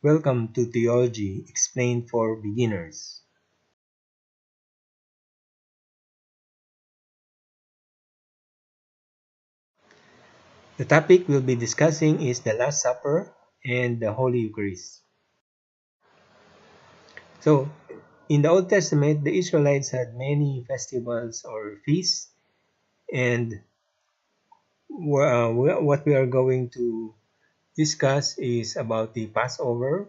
Welcome to Theology Explained for Beginners. The topic we'll be discussing is the Last Supper and the Holy Eucharist. So, in the Old Testament, the Israelites had many festivals or feasts, and what we are going to discuss is about the Passover,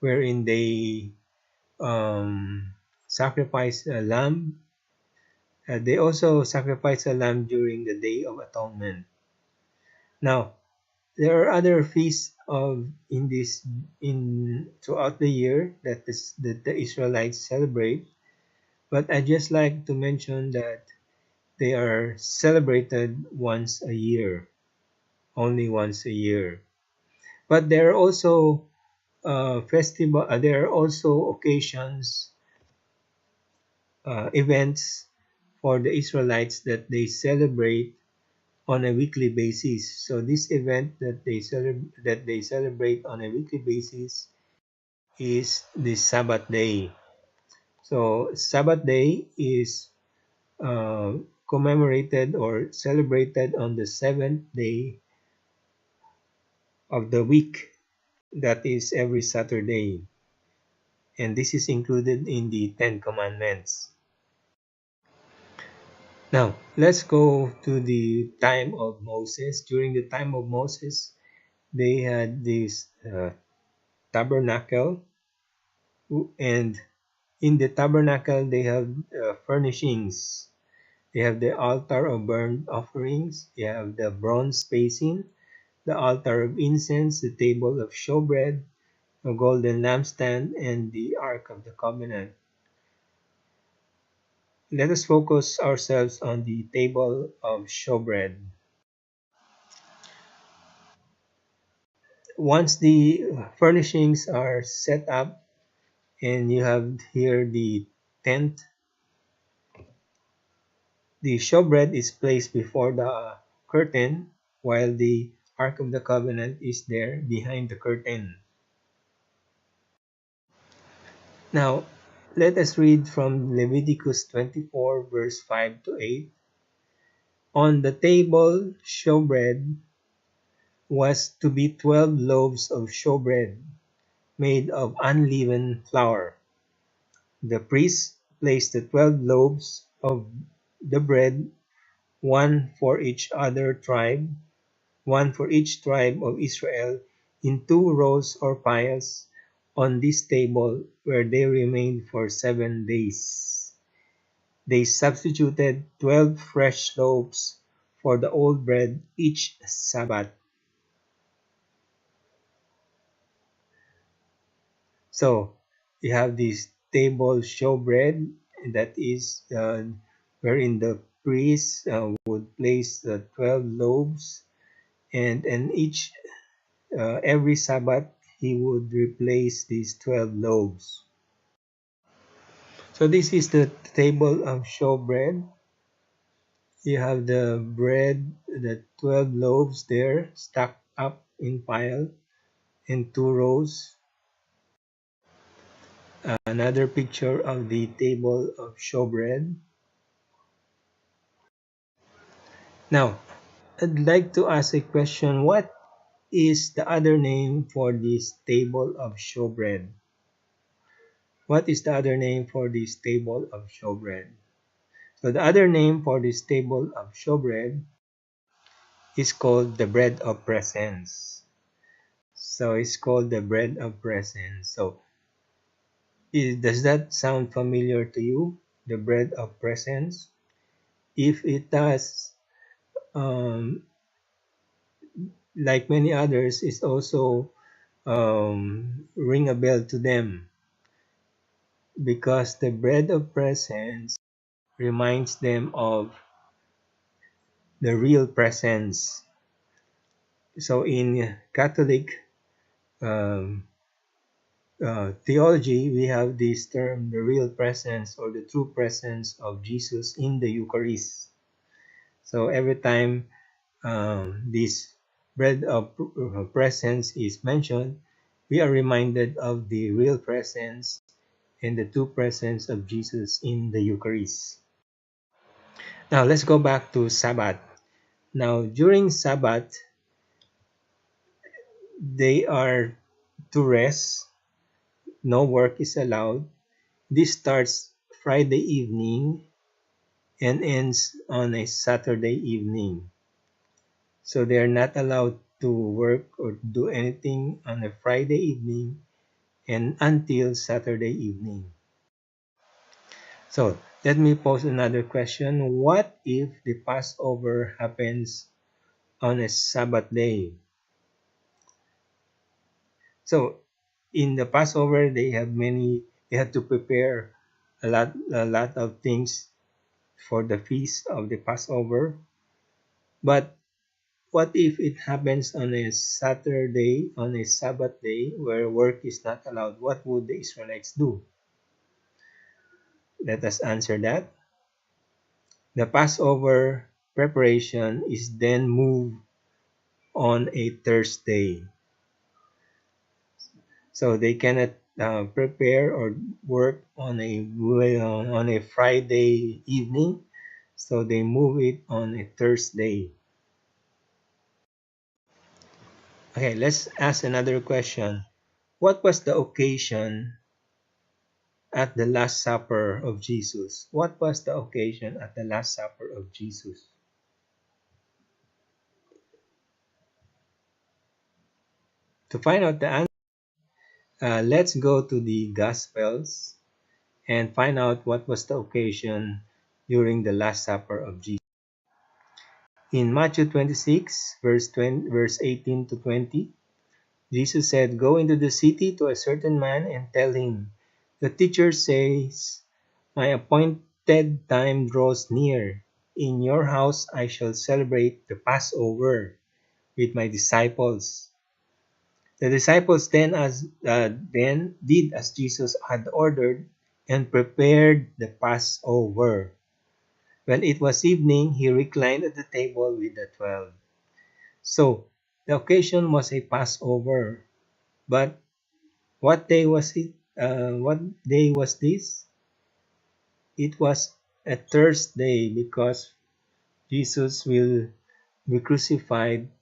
wherein they sacrifice a lamb. They also sacrifice a lamb during the Day of Atonement. Now, there are other feasts in throughout the year that the Israelites celebrate, but I just like to mention that they are celebrated once a year, only once a year. But there are also there are also occasions, events for the Israelites that they celebrate on a weekly basis. So this event that they celebrate on a weekly basis is the Sabbath day. So Sabbath day is commemorated or celebrated on the seventh day of the week. That is every Saturday, and this is included in the Ten Commandments. Now let's go to the time of Moses. During the time of Moses, they had this tabernacle, and in the tabernacle they have furnishings. They have the altar of burnt offerings, they have the bronze basin, the altar of incense, the table of showbread, a golden lampstand, and the ark of the covenant. Let us focus ourselves on the table of showbread. Once the furnishings are set up, and you have here the tent, the showbread is placed before the curtain, while the Ark of the Covenant is there behind the curtain. Now, let us read from Leviticus 24, verse 5 to 8. On the table, showbread was to be 12 loaves of showbread made of unleavened flour. The priest placed the 12 loaves of the bread, one for each tribe of Israel, in 2 rows or piles on this table, where they remained for 7 days. They substituted 12 fresh loaves for the old bread each Sabbath. So you have this table showbread, that is wherein the priest would place the 12 loaves, and each every Sabbath he would replace these 12 loaves. So this is the table of showbread. You have the bread, the 12 loaves there stacked up in pile in 2 rows. Another picture of the table of showbread. Now, I'd like to ask a question. What is the other name for this table of showbread? What is the other name for this table of showbread? So the other name for this table of showbread is called the bread of presence. So it's called the bread of presence. So does that sound familiar to you? The bread of presence? If it does, um, like many others, it's also ring a bell to them, because the bread of presence reminds them of the real presence. So in Catholic um, theology, we have this term, the real presence or the true presence of Jesus in the Eucharist. So every time this bread of presence is mentioned, we are reminded of the real presence and the true presence of Jesus in the Eucharist. Now let's go back to Sabbath. Now during Sabbath, they are to rest, no work is allowed. This starts Friday evening and ends on a Saturday evening. So they are not allowed to work or do anything on a Friday evening and until Saturday evening. So let me pose another question. What if the Passover happens on a Sabbath day? So in the Passover, they have to prepare a lot of things for the feast of the Passover. But what if it happens on a Saturday, on a Sabbath day, where work is not allowed? What would the Israelites do? Let us answer that. The Passover preparation is then moved on a Thursday. So they cannot prepare or work on a Friday evening. So they move it on a Thursday. Okay, let's ask another question. What was the occasion at the Last Supper of Jesus? What was the occasion at the Last Supper of Jesus? To find out the answer, let's go to the Gospels and find out what was the occasion during the Last Supper of Jesus. In Matthew 26, verse 18 to 20, Jesus said, "Go into the city to a certain man and tell him, the teacher says, my appointed time draws near. In your house I shall celebrate the Passover with my disciples." The disciples then did as Jesus had ordered and prepared the Passover. When it was evening, he reclined at the table with the 12. So, the occasion was a Passover. But what day was it? What day was this? It was a Thursday because Jesus will be crucified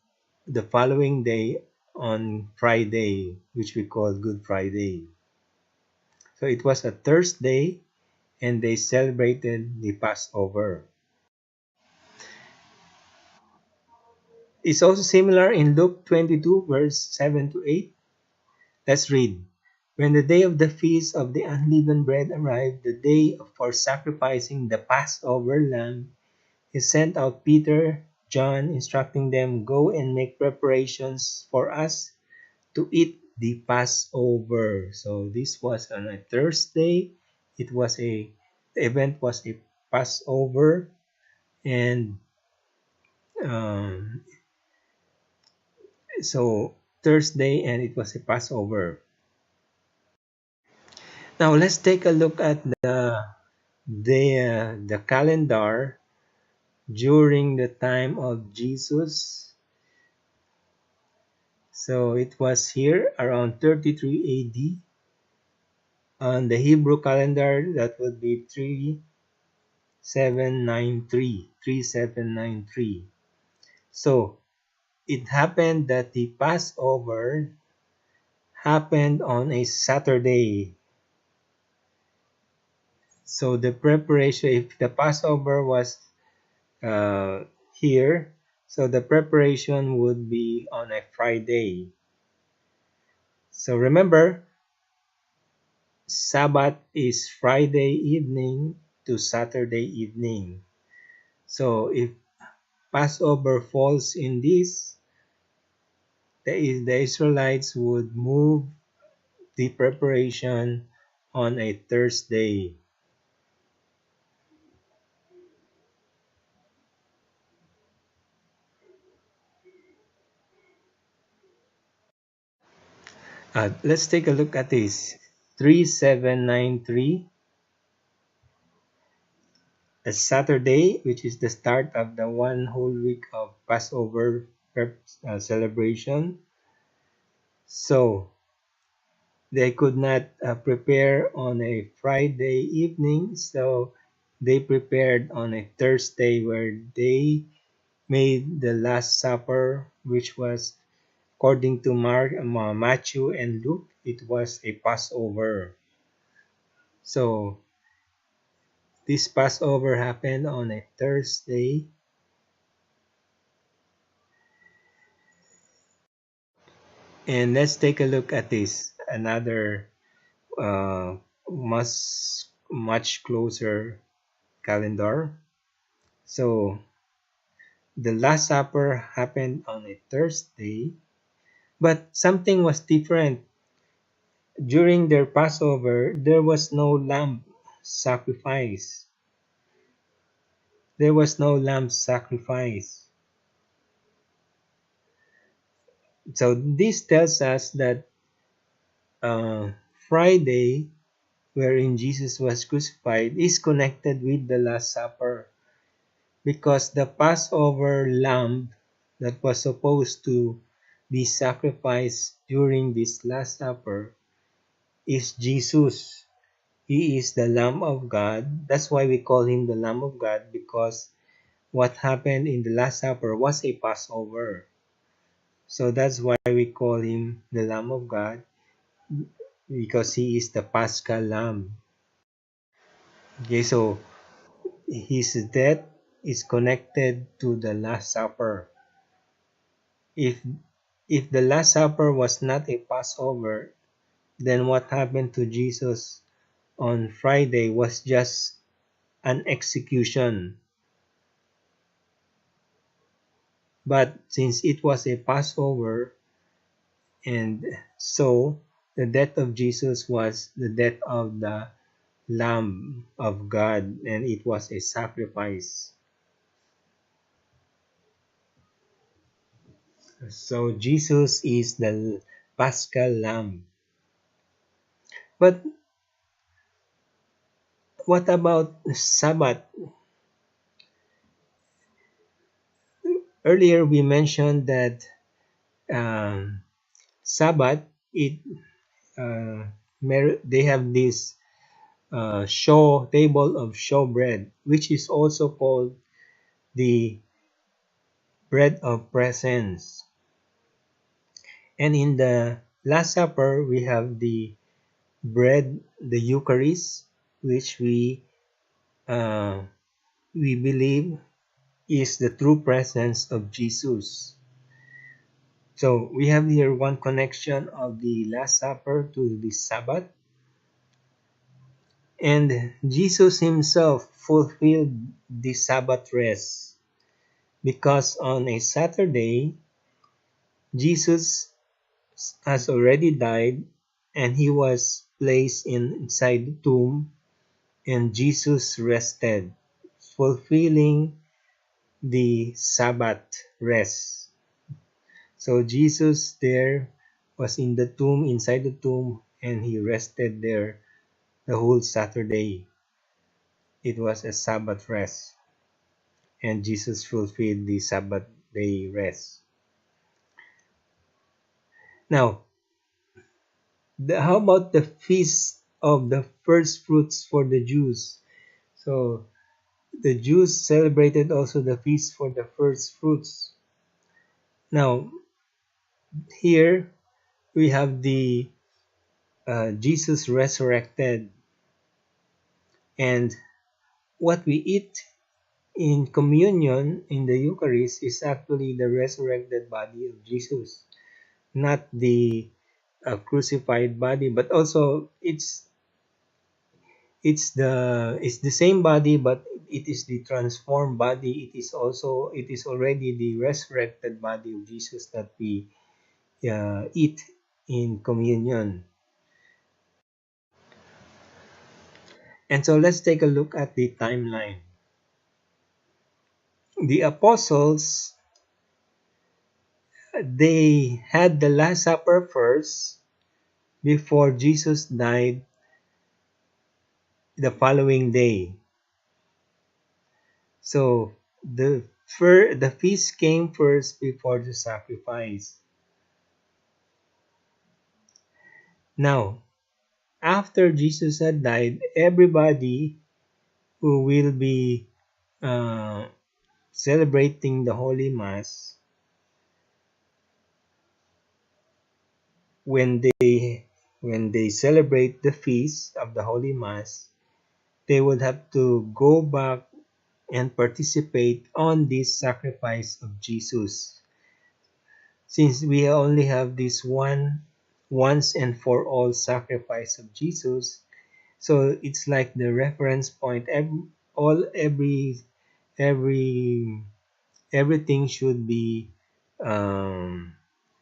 the following day on Friday, which we call Good Friday. So it was a Thursday and they celebrated the Passover. It's also similar in Luke 22, verse 7 to 8. Let's read. When the day of the feast of the unleavened bread arrived, the day for sacrificing the Passover lamb, he sent out Peter, John, instructing them, "Go and make preparations for us to eat the Passover." So this was on a Thursday. The event was a Passover, and um, so Thursday, and it was a Passover. Now let's take a look at the calendar during the time of Jesus. So it was here around 33 AD. On the Hebrew calendar, that would be 3793. So it happened that the Passover happened on a Saturday. So the preparation, if the Passover was here, so the preparation would be on a Friday. So remember, Sabbath is Friday evening to Saturday evening. So if Passover falls in this, the Israelites would move the preparation on a Thursday. Let's take a look at this. 3793, a Saturday, which is the start of the one whole week of Passover celebration. So they could not prepare on a Friday evening, so they prepared on a Thursday where they made the Last Supper, which was, according to Matthew and Luke, it was a Passover. So this Passover happened on a Thursday. And let's take a look at this, another much closer calendar. So the Last Supper happened on a Thursday, but something was different. During their Passover, there was no lamb sacrifice. There was no lamb sacrifice. So this tells us that Friday, wherein Jesus was crucified, is connected with the Last Supper, because the Passover lamb that was supposed to be sacrificed during this Last Supper is Jesus. He is the Lamb of God. That's why we call him the Lamb of God, because what happened in the Last Supper was a Passover. So that's why we call him the Lamb of God, because he is the Paschal Lamb. Okay, so his death is connected to the Last Supper. If if the Last Supper was not a Passover, then what happened to Jesus on Friday was just an execution. But since it was a Passover, and so the death of Jesus was the death of the Lamb of God, and it was a sacrifice. So Jesus is the Paschal Lamb. But what about Sabbath? Earlier we mentioned that um, Sabbath, uh, they have this show table of showbread, which is also called the bread of presence. And in the Last Supper, we have the bread, the Eucharist, which uh, we believe is the true presence of Jesus. So we have here one connection of the Last Supper to the Sabbath. And Jesus himself fulfilled the Sabbath rest, because on a Saturday, Jesus has already died and he was placed inside the tomb, and Jesus rested, fulfilling the Sabbath rest. So Jesus there was in the tomb, inside the tomb, and he rested there the whole Saturday. It was a Sabbath rest, and Jesus fulfilled the Sabbath day rest. Now, how about the feast of the first fruits for the Jews? So the Jews celebrated also the feast for the first fruits. Now, here we have the Jesus resurrected, and what we eat in communion in the Eucharist is actually the resurrected body of Jesus, not the crucified body, but also it's the same body, but it is the transformed body. It is already the resurrected body of Jesus that we eat in communion. And so let's take a look at the timeline. The apostles, they had the Last Supper first before Jesus died the following day. So the feast came first before the sacrifice. Now, after Jesus had died, everybody who will be uh, celebrating the Holy Mass, when they celebrate the feast of the Holy Mass, they would have to go back and participate on this sacrifice of Jesus. Since we only have this one once and for all sacrifice of Jesus, so it's like the reference point. Every everything should be um,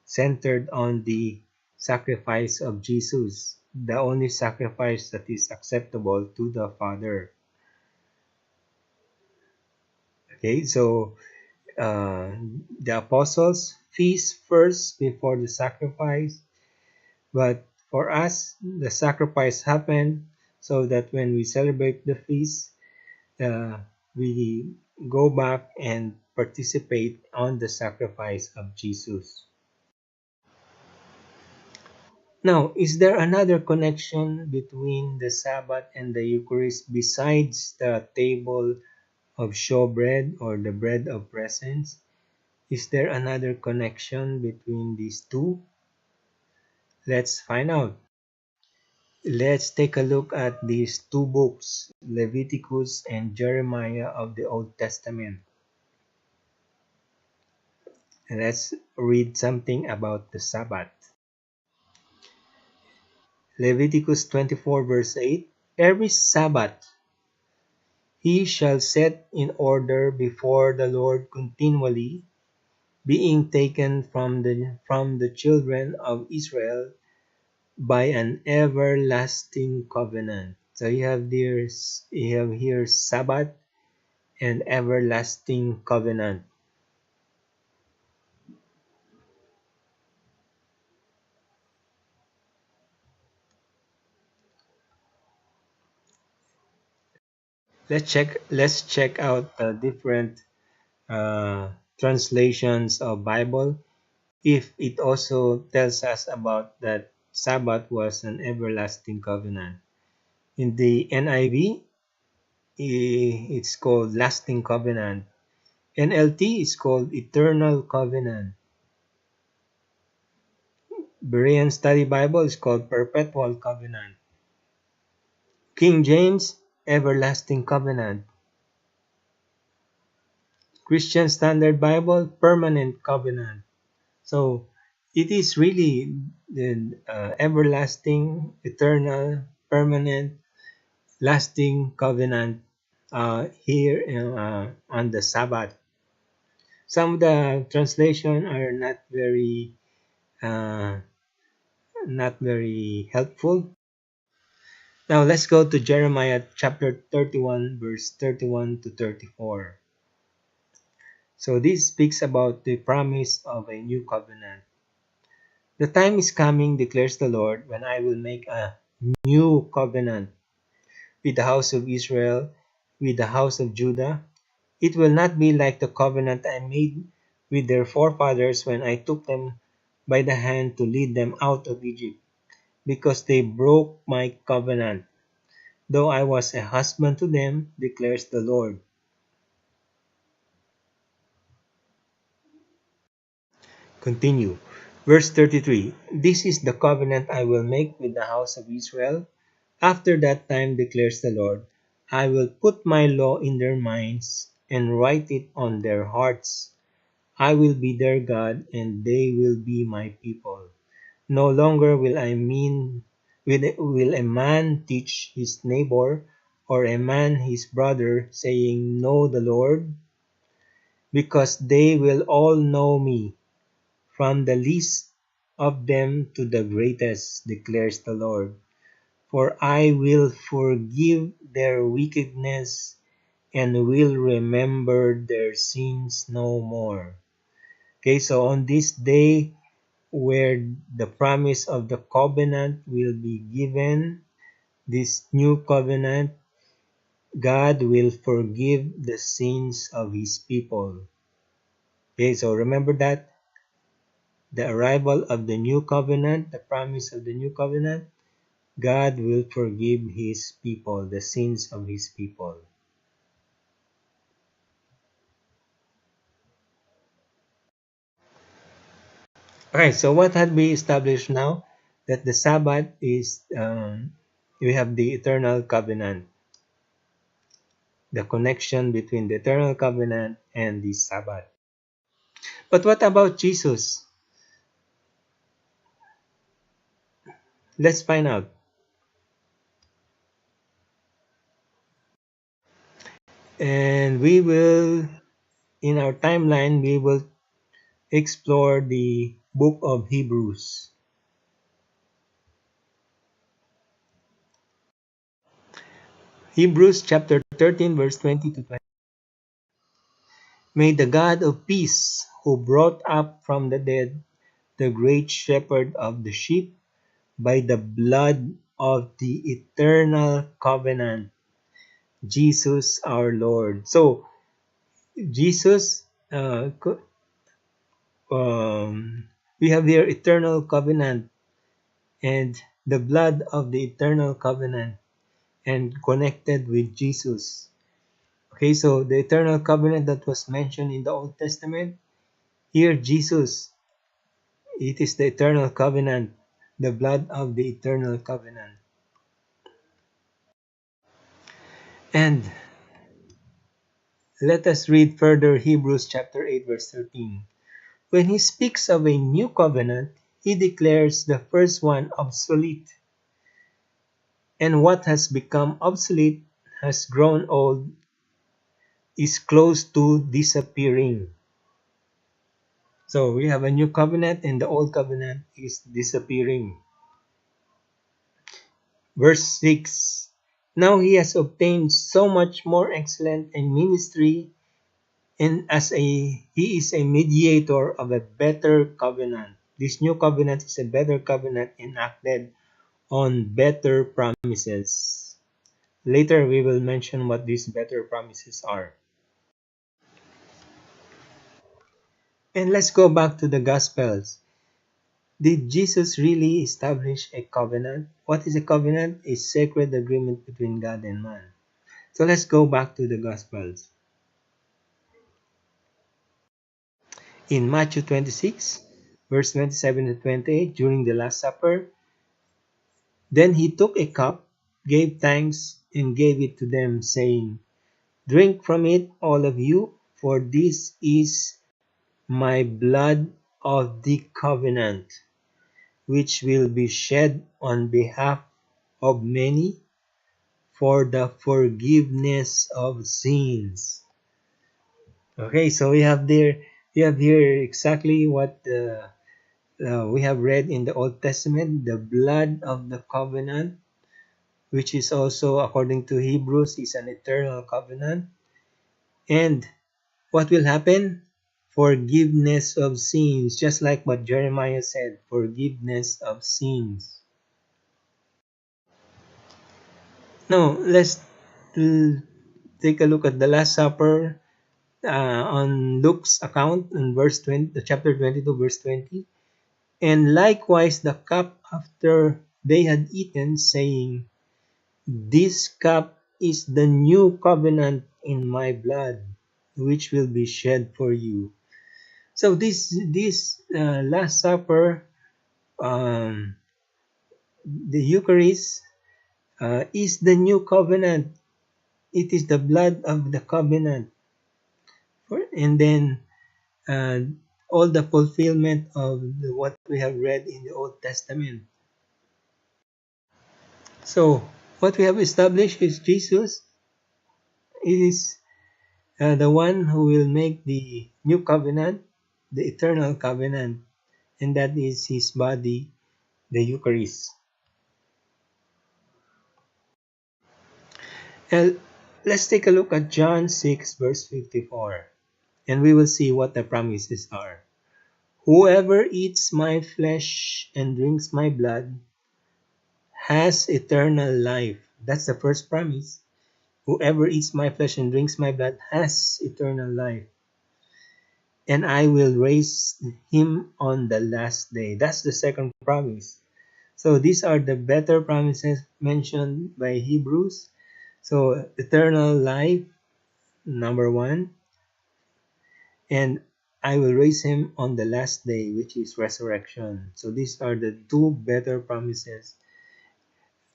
centered on the sacrifice of Jesus, the only sacrifice that is acceptable to the Father. Okay, so the apostles feast first before the sacrifice, but for us, the sacrifice happened so that when we celebrate the feast, uh, we go back and participate on the sacrifice of Jesus. Now, is there another connection between the Sabbath and the Eucharist besides the table of showbread or the bread of presence? Is there another connection between these two? Let's find out. Let's take a look at these two books, Leviticus and Jeremiah of the Old Testament. And let's read something about the Sabbath. Leviticus 24 verse 8, every Sabbath he shall set in order before the Lord continually, being taken from the children of Israel by an everlasting covenant. So you have here Sabbath and everlasting covenant. Let's check out the different translations of Bible, if it also tells us about that Sabbath was an everlasting covenant. In the NIV, it's called lasting covenant. NLT is called eternal covenant. Berean Study Bible is called perpetual covenant. King James, everlasting covenant. Christian Standard Bible, permanent covenant. So it is really the everlasting, eternal, permanent, lasting covenant here on the Sabbath. Some of the translation are uh, not very helpful. Now let's go to Jeremiah chapter 31 verse 31 to 34. So this speaks about the promise of a new covenant. The time is coming, declares the Lord, when I will make a new covenant with the house of Israel, with the house of Judah. It will not be like the covenant I made with their forefathers when I took them by the hand to lead them out of Egypt, because they broke my covenant, though I was a husband to them, declares the Lord. Continue. Verse 33, this is the covenant I will make with the house of Israel. After that time, declares the Lord, I will put my law in their minds and write it on their hearts. I will be their God, and they will be my people. No longer will a man teach his neighbor, or a man his brother, saying, Know the Lord, because they will all know me, from the least of them to the greatest, declares the Lord. For I will forgive their wickedness and will remember their sins no more. Okay, so on this day where the promise of the covenant will be given, this new covenant, God will forgive the sins of his people. Okay, so remember that the arrival of the new covenant, the promise of the new covenant, God will forgive his people, the sins of his people. Okay, so what had we established now? That the Sabbath is, we have the eternal covenant, the connection between the eternal covenant and the Sabbath. But what about Jesus? Let's find out. And we will, in our timeline, we will explore the book of Hebrews. Hebrews chapter 13, verse 20 to 20. May the God of peace, who brought up from the dead the great shepherd of the sheep, by the blood of the eternal covenant, Jesus our Lord. So, Jesus, we have here eternal covenant and the blood of the eternal covenant and connected with Jesus. Okay, so the eternal covenant that was mentioned in the Old Testament, here Jesus, it is the eternal covenant, the blood of the eternal covenant. And let us read further Hebrews chapter 8 verse 13. When he speaks of a new covenant, he declares the first one obsolete. And what has become obsolete has grown old, is close to disappearing. So we have a new covenant and the old covenant is disappearing. Verse 6. Now he has obtained so much more excellent a ministry, and he is a mediator of a better covenant. This new covenant is a better covenant enacted on better promises. Later we will mention what these better promises are. And let's go back to the Gospels. Did Jesus really establish a covenant? What is a covenant? A sacred agreement between God and man. So let's go back to the Gospels. In Matthew 26, verse 27 to 28, during the Last Supper, then he took a cup, gave thanks, and gave it to them, saying, drink from it, all of you, for this is my blood of the covenant, which will be shed on behalf of many for the forgiveness of sins. Okay, so we have here exactly what we have read in the Old Testament, the blood of the covenant, which is also, according to Hebrews, is an eternal covenant. And what will happen? Forgiveness of sins, just like what Jeremiah said, forgiveness of sins. Now, let's take a look at the Last Supper on Luke's account in verse 20, chapter 22, verse 20. And likewise the cup after they had eaten, saying, this cup is the new covenant in my blood, which will be shed for you. So this Last Supper, the Eucharist, is the new covenant. It is the blood of the covenant. And then all the fulfillment of what we have read in the Old Testament. So what we have established is Jesus is the one who will make the new covenant, the eternal covenant, and that is his body, the Eucharist. And let's take a look at John 6 verse 54, and we will see what the promises are. Whoever eats my flesh and drinks my blood has eternal life. That's the first promise. Whoever eats my flesh and drinks my blood has eternal life, and I will raise him on the last day. That's the second promise. So these are the better promises mentioned by Hebrews. So eternal life, number one, and I will raise him on the last day, which is resurrection. So these are the two better promises.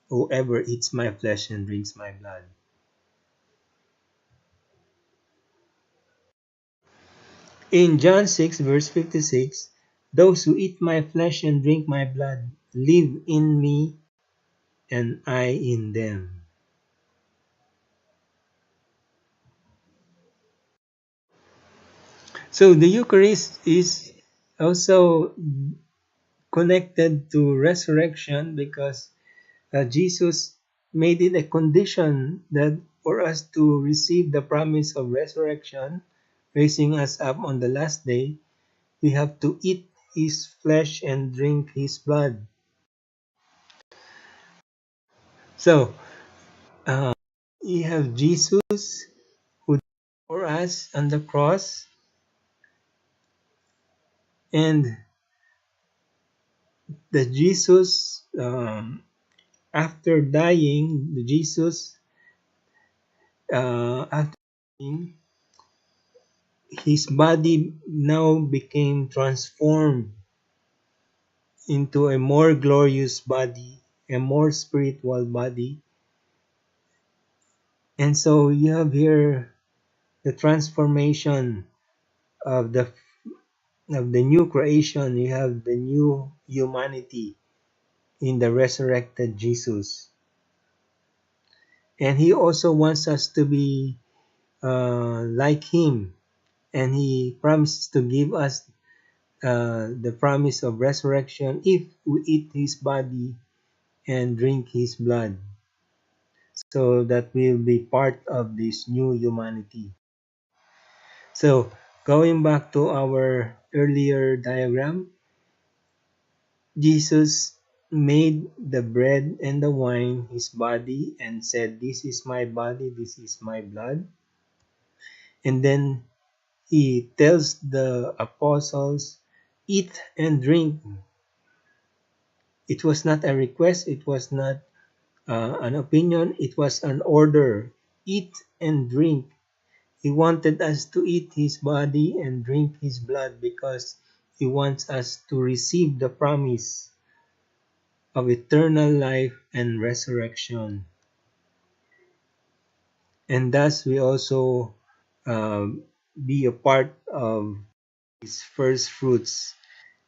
Whoever eats my flesh and drinks my blood. In John 6, verse 56, those who eat my flesh and drink my blood live in me and I in them. So the Eucharist is also connected to resurrection because Jesus made it a condition that for us to receive the promise of resurrection, raising us up on the last day, we have to eat his flesh and drink his blood. So, uh, you have Jesus who died for us on the cross, and the Jesus, after dying, the Jesus, after dying, his body now became transformed into a more glorious body, a more spiritual body. And so you have here the transformation of the new creation. You have the new humanity in the resurrected Jesus. And he also wants us to be like him. And he promises to give us the promise of resurrection if we eat his body and drink his blood, so that we'll be part of this new humanity. So going back to our earlier diagram, Jesus made the bread and the wine his body and said, "This is my body, this is my blood." And then he tells the apostles, "Eat and drink." It was not a request, it was not an opinion, it was an order. Eat and drink. He wanted us to eat his body and drink his blood because he wants us to receive the promise of eternal life and resurrection. And thus we also be a part of his first fruits.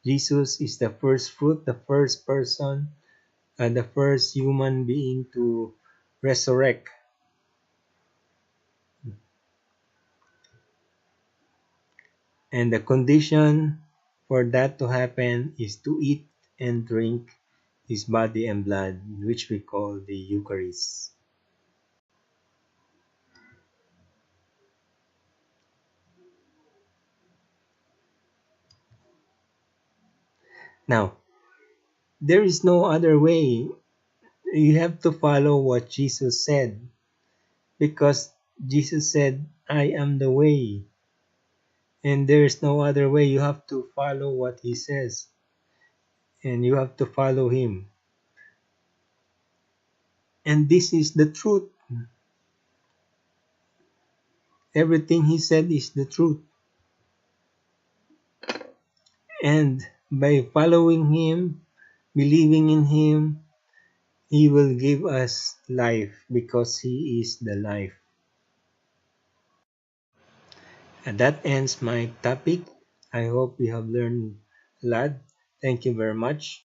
Jesus is the first fruit, the first person, and the first human being to resurrect. And the condition for that to happen is to eat and drink his body and blood, which we call the Eucharist. Now, there is no other way. You have to follow what Jesus said, because Jesus said, "I am the way." And there is no other way. You have to follow what he says, and you have to follow him. And this is the truth. Everything he said is the truth. And by following him, believing in him, he will give us life because he is the life. And that ends my topic. I hope you have learned a lot. Thank you very much.